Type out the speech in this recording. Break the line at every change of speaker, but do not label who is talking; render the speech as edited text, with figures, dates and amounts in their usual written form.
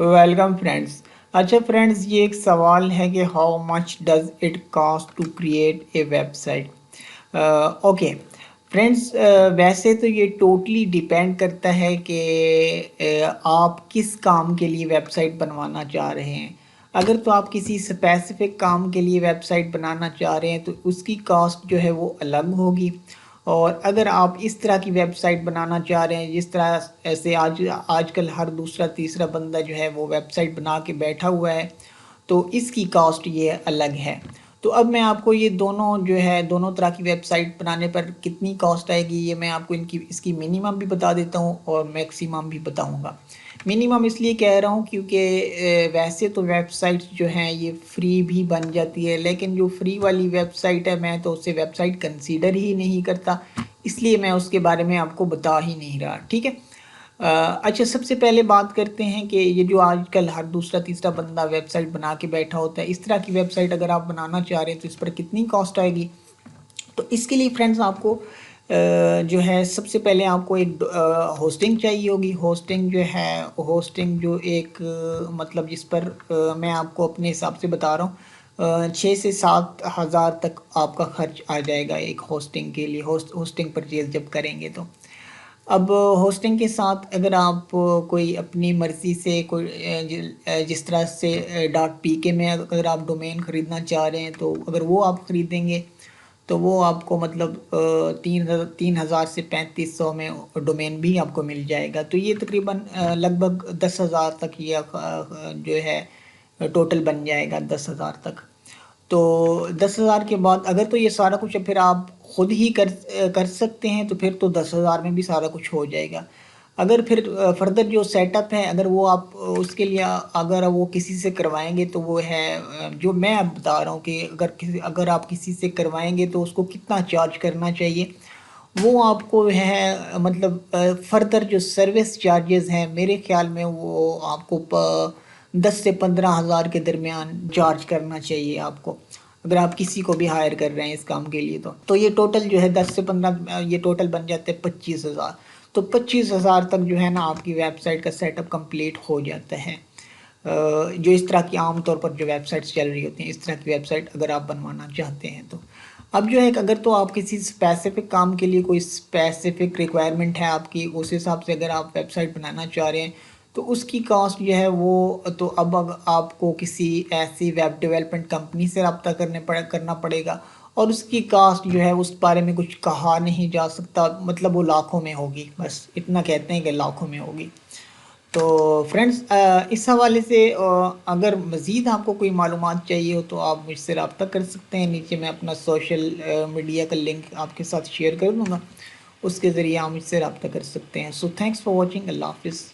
Welcome friends. अच्छा friends, ये एक सवाल है कि how much does it cost to create a website. Okay friends, वैसे तो ये टोटली डिपेंड करता है कि आप किस काम के लिए वेबसाइट बनवाना चाह रहे हैं। अगर तो आप किसी स्पेसिफिक काम के लिए वेबसाइट बनाना चाह रहे हैं तो उसकी कॉस्ट जो है वो अलग होगी। और अगर आप इस तरह की वेबसाइट बनाना चाह रहे हैं जिस तरह ऐसे आजकल हर दूसरा तीसरा बंदा जो है वो वेबसाइट बना के बैठा हुआ है, तो इसकी कॉस्ट ये अलग है। तो अब मैं आपको ये दोनों जो है दोनों तरह की वेबसाइट बनाने पर कितनी कॉस्ट आएगी ये मैं आपको इसकी मिनिमम भी बता देता हूँ और मैक्सिमम भी बताऊँगा। मिनिमम इसलिए कह रहा हूँ क्योंकि वैसे तो वेबसाइट्स जो हैं ये फ्री भी बन जाती है, लेकिन जो फ्री वाली वेबसाइट है मैं तो उसे वेबसाइट कंसीडर ही नहीं करता, इसलिए मैं उसके बारे में आपको बता ही नहीं रहा। ठीक है। अच्छा, सबसे पहले बात करते हैं कि ये जो आजकल हर दूसरा तीसरा बंदा वेबसाइट बना के बैठा होता है, इस तरह की वेबसाइट अगर आप बनाना चाह रहे हैं तो इस पर कितनी कॉस्ट आएगी। तो इसके लिए फ्रेंड्स आपको जो है सबसे पहले आपको एक होस्टिंग चाहिए होगी। होस्टिंग जो है होस्टिंग जो एक मतलब जिस पर मैं आपको अपने हिसाब से बता रहा हूँ, 6 से 7 हज़ार तक आपका खर्च आ जाएगा एक होस्टिंग के लिए। होस्टिंग परचेज जब करेंगे तो अब होस्टिंग के साथ अगर आप कोई अपनी मर्ज़ी से कोई जिस तरह से डॉट पी के में अगर आप डोमेन ख़रीदना चाह रहे हैं तो अगर वो आप ख़रीदेंगे तो वो आपको मतलब 3,000 से 3500 में डोमेन भी आपको मिल जाएगा। तो ये तकरीबन लगभग 10,000 तक ये जो है टोटल बन जाएगा 10,000 तक। तो 10,000 के बाद अगर तो ये सारा कुछ फिर आप ख़ुद ही कर सकते हैं तो फिर तो 10,000 में भी सारा कुछ हो जाएगा। अगर फिर फर्दर जो सेटअप है अगर वो आप उसके लिए अगर वो किसी से करवाएंगे तो वो है जो मैं अब बता रहा हूँ कि अगर आप किसी से करवाएंगे तो उसको कितना चार्ज करना चाहिए वो आपको है मतलब फर्दर जो सर्विस चार्जेस हैं मेरे ख्याल में वो आपको 10 से 15 हज़ार के दरमियान चार्ज करना चाहिए आपको, अगर आप किसी को भी हायर कर रहे हैं इस काम के लिए। तो ये टोटल जो है 10 से 15 ये टोटल बन जाते हैं 25,000। तो 25,000 तक जो है ना आपकी वेबसाइट का सेटअप कंप्लीट हो जाता है। जो इस तरह की आम तौर पर जो वेबसाइट्स चल रही होती हैं इस तरह की वेबसाइट अगर आप बनवाना चाहते हैं तो अब जो है कि अगर तो आप किसी स्पेसिफिक काम के लिए कोई स्पेसिफिक रिक्वायरमेंट है आपकी, उस हिसाब से अगर आप वेबसाइट बनाना चाह रहे हैं तो उसकी कॉस्ट जो है वो तो अब आपको किसी ऐसी वेब डेवलपमेंट कंपनी से रब्ता करना पड़ेगा और उसकी कास्ट जो है उस बारे में कुछ कहा नहीं जा सकता, मतलब वो लाखों में होगी, बस इतना कहते हैं कि लाखों में होगी। तो फ्रेंड्स, इस हवाले से अगर मज़ीद आपको कोई मालूमात चाहिए हो तो आप मुझसे रब्ता कर सकते हैं। नीचे मैं अपना सोशल मीडिया का लिंक आपके साथ शेयर कर दूँगा, उसके ज़रिए आप मुझसे रब्ता कर सकते हैं। So thanks for watching. अल्लाह हाफ़िज़।